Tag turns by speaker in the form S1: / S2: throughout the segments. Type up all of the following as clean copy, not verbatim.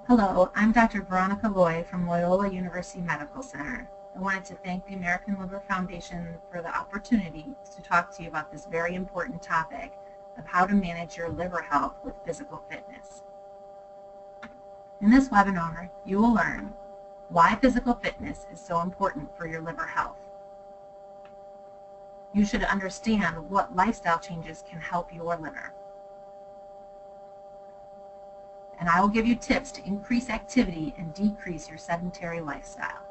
S1: Hello, I'm Dr. Veronica from Loyola University Medical Center. I wanted to thank the American Liver Foundation for the opportunity to talk to you about this very important topic of how to manage your liver health with physical fitness. In this webinar, you will learn why physical fitness is so important for your liver health. You should understand what lifestyle changes can help your liver. And I will give you tips to increase activity and decrease your sedentary lifestyle.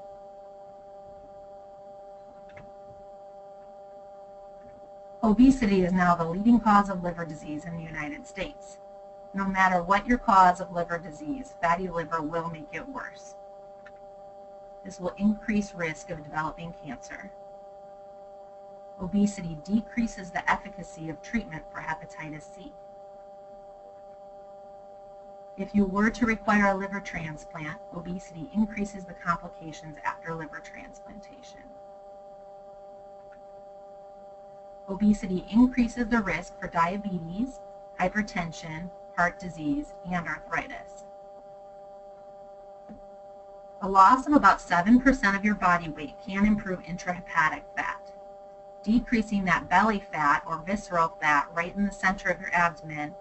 S1: Obesity is now the leading cause of liver disease in the United States. No matter what your cause of liver disease, fatty liver will make it worse. This will increase risk of developing cancer. Obesity decreases the efficacy of treatment for hepatitis C. If you were to require a liver transplant, obesity increases the complications after liver transplantation. Obesity increases the risk for diabetes, hypertension, heart disease, and arthritis. A loss of about 7% of your body weight can improve intrahepatic fat. Decreasing that belly fat or visceral fat right in the center of your abdomen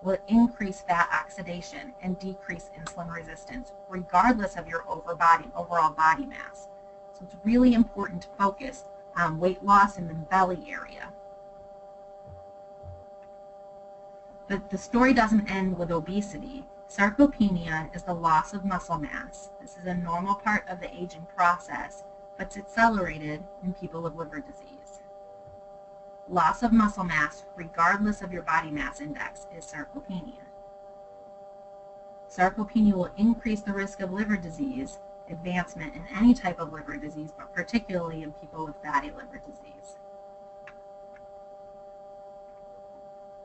S1: will increase fat oxidation and decrease insulin resistance, regardless of your overall body mass. So it's really important to focus on weight loss in the belly area. But the story doesn't end with obesity. Sarcopenia is the loss of muscle mass. This is a normal part of the aging process, but it's accelerated in people with liver disease. Loss of muscle mass, regardless of your body mass index, is sarcopenia. Sarcopenia will increase the risk of liver disease, advancement in any type of liver disease, but particularly in people with fatty liver disease.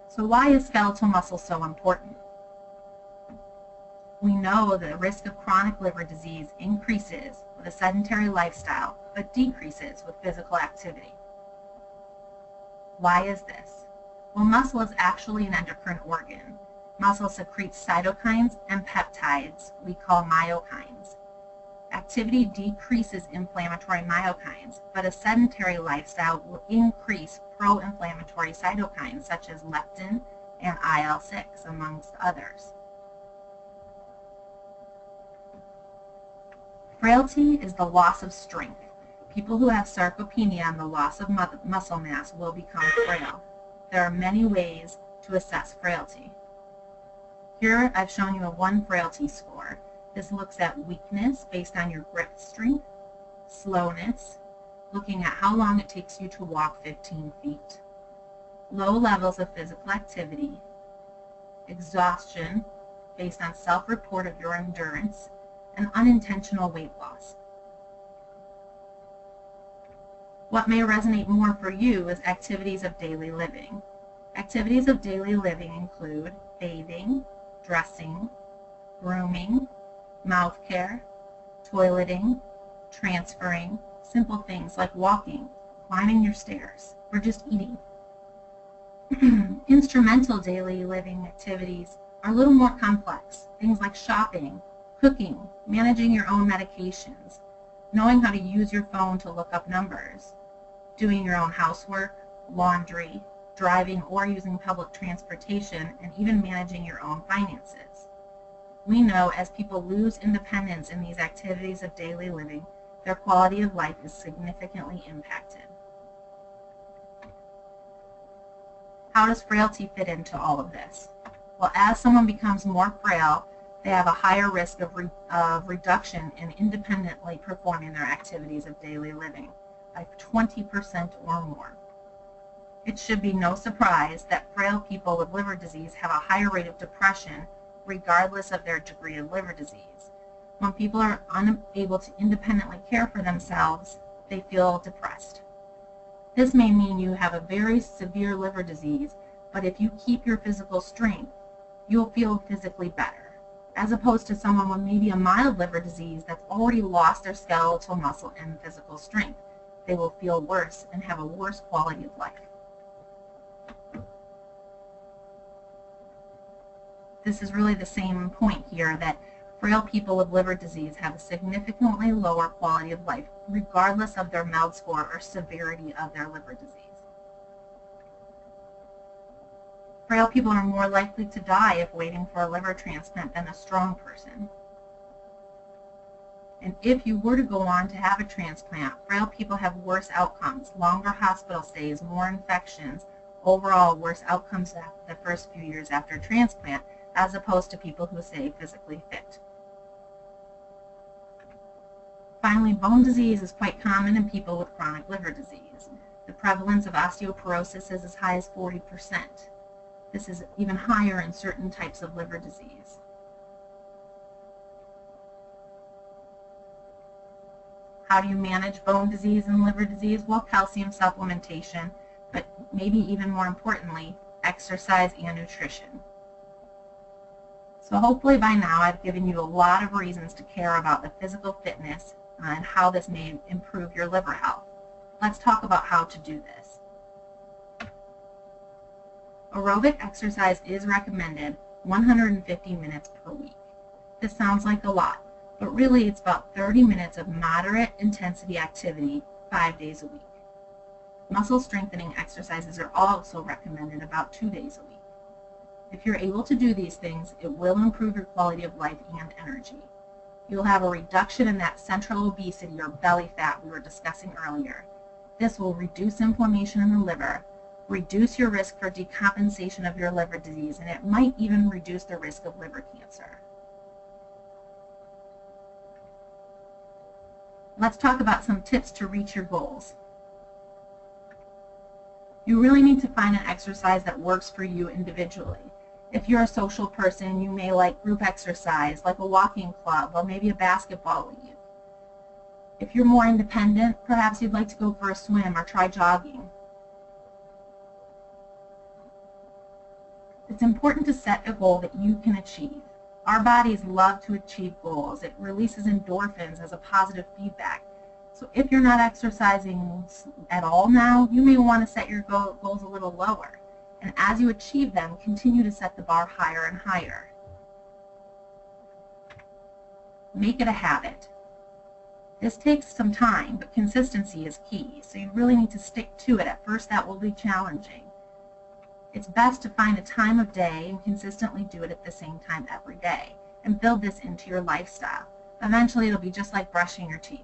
S1: So why is skeletal muscle so important? We know the risk of chronic liver disease increases with a sedentary lifestyle, but decreases with physical activity. Why is this? Well, muscle is actually an endocrine organ. Muscle secretes cytokines and peptides we call myokines. Activity decreases inflammatory myokines, but a sedentary lifestyle will increase pro-inflammatory cytokines such as leptin and IL-6, amongst others. Frailty is the loss of strength. People who have sarcopenia and the loss of muscle mass will become frail. There are many ways to assess frailty. Here I've shown you a 1 frailty score. This looks at weakness based on your grip strength, slowness, looking at how long it takes you to walk 15 feet, low levels of physical activity, exhaustion based on self-report of your endurance, and unintentional weight loss. What may resonate more for you is activities of daily living. Activities of daily living include bathing, dressing, grooming, mouth care, toileting, transferring, simple things like walking, climbing your stairs, or just eating. Instrumental daily living activities are a little more complex. Things like shopping, cooking, managing your own medications, knowing how to use your phone to look up numbers, doing your own housework, laundry, driving or using public transportation, and even managing your own finances. We know as people lose independence in these activities of daily living, their quality of life is significantly impacted. How does frailty fit into all of this? Well, as someone becomes more frail, they have a higher risk of reduction in independently performing their activities of daily living by 20% or more. It should be no surprise that frail people with liver disease have a higher rate of depression regardless of their degree of liver disease. When people are unable to independently care for themselves, they feel depressed. This may mean you have a very severe liver disease, but if you keep your physical strength, you'll feel physically better, as opposed to someone with maybe a mild liver disease that's already lost their skeletal muscle and physical strength. They will feel worse and have a worse quality of life. This is really the same point here, that Frail people with liver disease have a significantly lower quality of life, regardless of their MELD score or severity of their liver disease. Frail people are more likely to die if waiting for a liver transplant than a strong person. And if you were to go on to have a transplant, frail people have worse outcomes, longer hospital stays, more infections, overall worse outcomes the first few years after transplant, as opposed to people who stay physically fit. Finally, bone disease is quite common in people with chronic liver disease. The prevalence of osteoporosis is as high as 40%. This is even higher in certain types of liver disease. How do you manage bone disease and liver disease? Well, calcium supplementation, but maybe even more importantly, exercise and nutrition. So hopefully by now I've given you a lot of reasons to care about the physical fitness and how this may improve your liver health. Let's talk about how to do this. Aerobic exercise is recommended 150 minutes per week. This sounds like a lot, but really it's about 30 minutes of moderate intensity activity 5 days a week. Muscle strengthening exercises are also recommended about 2 days a week. If you're able to do these things, it will improve your quality of life and energy. You'll have a reduction in that central obesity or belly fat we were discussing earlier. This will reduce inflammation in the liver, reduce your risk for decompensation of your liver disease, and it might even reduce the risk of liver cancer. Let's talk about some tips to reach your goals. You really need to find an exercise that works for you individually. If you're a social person, you may like group exercise, like a walking club, or maybe a basketball league. If you're more independent, perhaps you'd like to go for a swim or try jogging. It's important to set a goal that you can achieve. Our bodies love to achieve goals. It releases endorphins as a positive feedback. So if you're not exercising at all now, you may want to set your goals a little lower. And as you achieve them, continue to set the bar higher and higher. Make it a habit. This takes some time, but consistency is key, so you really need to stick to it. At first, that will be challenging. It's best to find a time of day and consistently do it at the same time every day, and build this into your lifestyle. Eventually, it'll be just like brushing your teeth.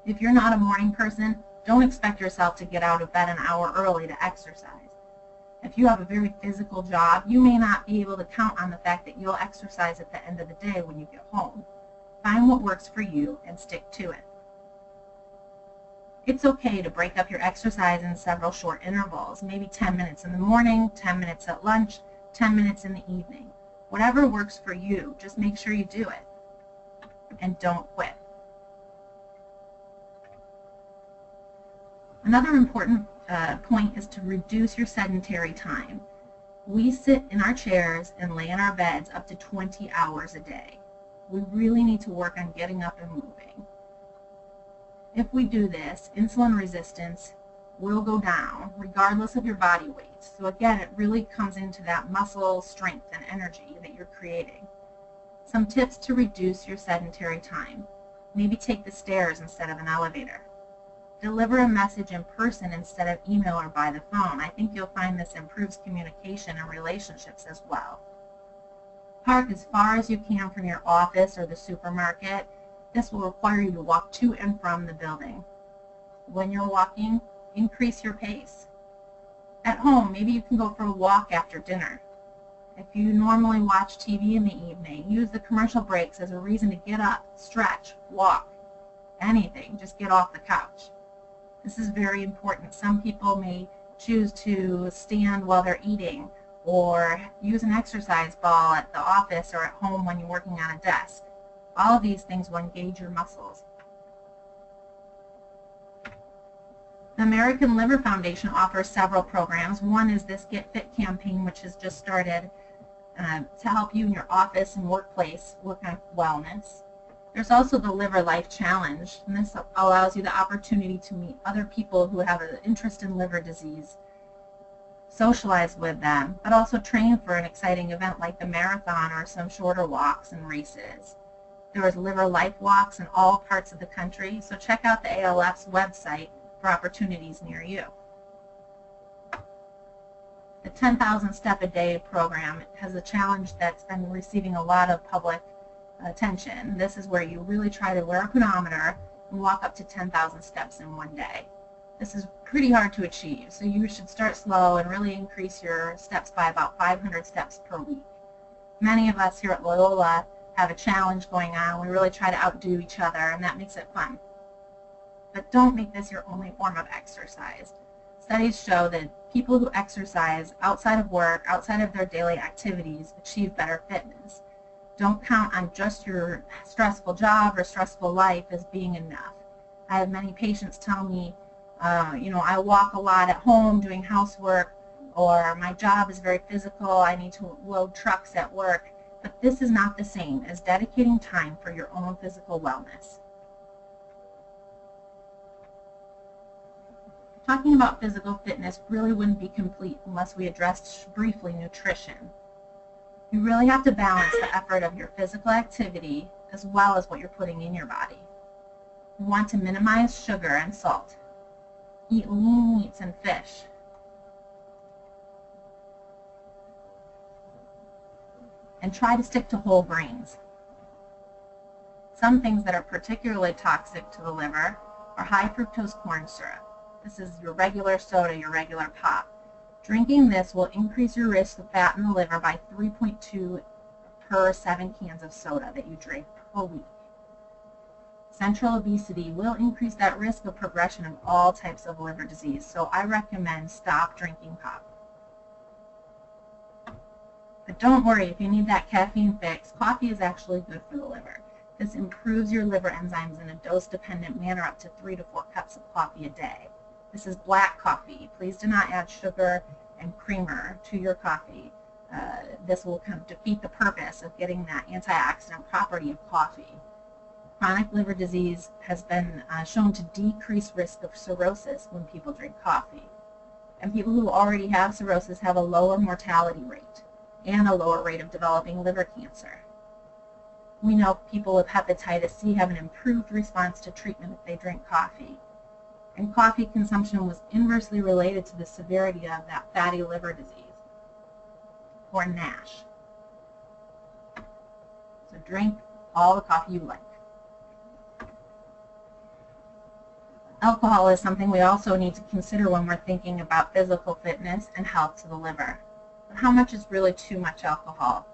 S1: If you're not a morning person, don't expect yourself to get out of bed an hour early to exercise. If you have a very physical job, you may not be able to count on the fact that you'll exercise at the end of the day when you get home. Find what works for you and stick to it. It's okay to break up your exercise in several short intervals, maybe 10 minutes in the morning, 10 minutes at lunch, 10 minutes in the evening. Whatever works for you, just make sure you do it. And don't quit. Another important point is to reduce your sedentary time. We sit in our chairs and lay in our beds up to 20 hours a day. We really need to work on getting up and moving. If we do this, insulin resistance will go down regardless of your body weight. So again, it really comes into that muscle strength and energy that you're creating. Some tips to reduce your sedentary time. Maybe take the stairs instead of an elevator. Deliver a message in person instead of email or by the phone. I think you'll find this improves communication and relationships as well. Park as far as you can from your office or the supermarket. This will require you to walk to and from the building. When you're walking, increase your pace. At home, maybe you can go for a walk after dinner. If you normally watch TV in the evening, use the commercial breaks as a reason to get up, stretch, walk, anything. Just get off the couch. This is very important. Some people may choose to stand while they're eating or use an exercise ball at the office or at home when you're working on a desk. All of these things will engage your muscles. The American Liver Foundation offers several programs. One is this Get Fit campaign, which has just started to help you in your office and workplace work on wellness. There's also the Liver Life Challenge, and this allows you the opportunity to meet other people who have an interest in liver disease socialize with them, but also train for an exciting event like the marathon or some shorter walks and races. There is Liver Life Walks in all parts of the country, so check out the ALF's website for opportunities near you. The 10,000 Step a Day program has a challenge that's been receiving a lot of public attention. This is where you really try to wear a pedometer and walk up to 10,000 steps in one day. This is pretty hard to achieve, so you should start slow and really increase your steps by about 500 steps per week. Many of us here at Loyola have a challenge going on. We really try to outdo each other, and that makes it fun. But don't make this your only form of exercise. Studies show that people who exercise outside of work, outside of their daily activities, achieve better fitness. Don't count on just your stressful job or stressful life as being enough. I have many patients tell me, I walk a lot at home doing housework, or my job is very physical, I need to load trucks at work. But this is not the same as dedicating time for your own physical wellness. Talking about physical fitness really wouldn't be complete unless we addressed briefly nutrition. You really have to balance the effort of your physical activity as well as what you're putting in your body. You want to minimize sugar and salt. Eat lean meats and fish. And try to stick to whole grains. Some things that are particularly toxic to the liver are high fructose corn syrup. This is your regular soda, your regular pop. Drinking this will increase your risk of fat in the liver by 3.2 per 7 cans of soda that you drink per week. Central obesity will increase that risk of progression of all types of liver disease, so I recommend stop drinking pop. But don't worry, if you need that caffeine fix, coffee is actually good for the liver. This improves your liver enzymes in a dose-dependent manner up to 3 to 4 cups of coffee a day. This is black coffee. Please do not add sugar and creamer to your coffee. This will kind of defeat the purpose of getting that antioxidant property of coffee. Chronic liver disease has been shown to decrease risk of cirrhosis when people drink coffee. And people who already have cirrhosis have a lower mortality rate and a lower rate of developing liver cancer. We know people with hepatitis C have an improved response to treatment if they drink coffee. And coffee consumption was inversely related to the severity of that fatty liver disease, or NASH. So drink all the coffee you like. Alcohol is something we also need to consider when we're thinking about physical fitness and health to the liver. But how much is really too much alcohol?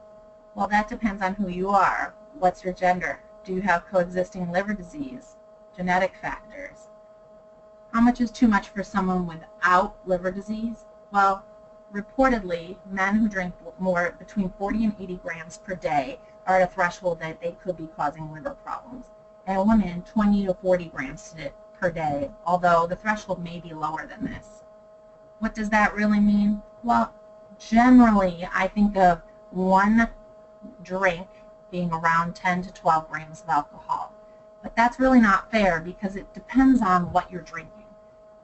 S1: Well, that depends on who you are. What's your gender? Do you have coexisting liver disease? Genetic factors? How much is too much for someone without liver disease? Well, reportedly, men who drink more between 40 and 80 grams per day are at a threshold that they could be causing liver problems. And women, 20 to 40 grams per day, although the threshold may be lower than this. What does that really mean? Well, generally, I think of one drink being around 10 to 12 grams of alcohol. But that's really not fair because it depends on what you're drinking.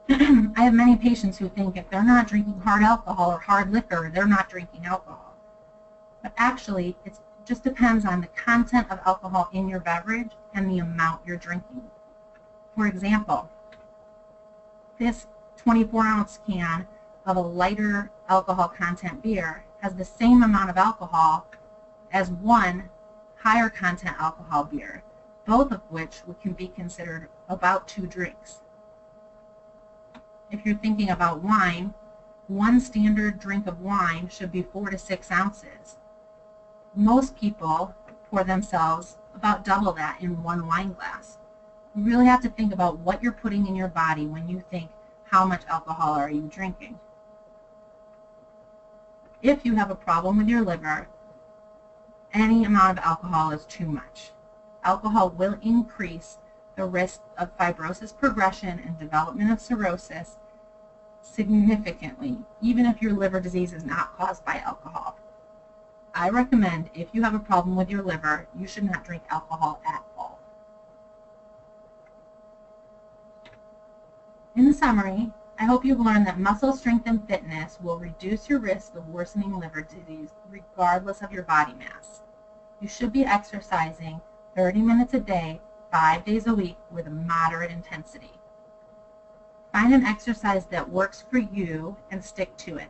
S1: I have many patients who think if they're not drinking hard alcohol or hard liquor, they're not drinking alcohol. But actually, it just depends on the content of alcohol in your beverage and the amount you're drinking. For example, this 24-ounce can of a lighter alcohol content beer has the same amount of alcohol as one higher content alcohol beer, both of which can be considered about 2 drinks. If you're thinking about wine, one standard drink of wine should be 4 to 6 ounces. Most people pour themselves about double that in one wine glass. You really have to think about what you're putting in your body when you think, how much alcohol are you drinking? If you have a problem with your liver, any amount of alcohol is too much. Alcohol will increase the risk of fibrosis progression and development of cirrhosis significantly, even if your liver disease is not caused by alcohol. I recommend if you have a problem with your liver, you should not drink alcohol at all. In summary, I hope you've learned that muscle strength and fitness will reduce your risk of worsening liver disease regardless of your body mass. You should be exercising 30 minutes a day, 5 days a week with a moderate intensity. Find an exercise that works for you and stick to it.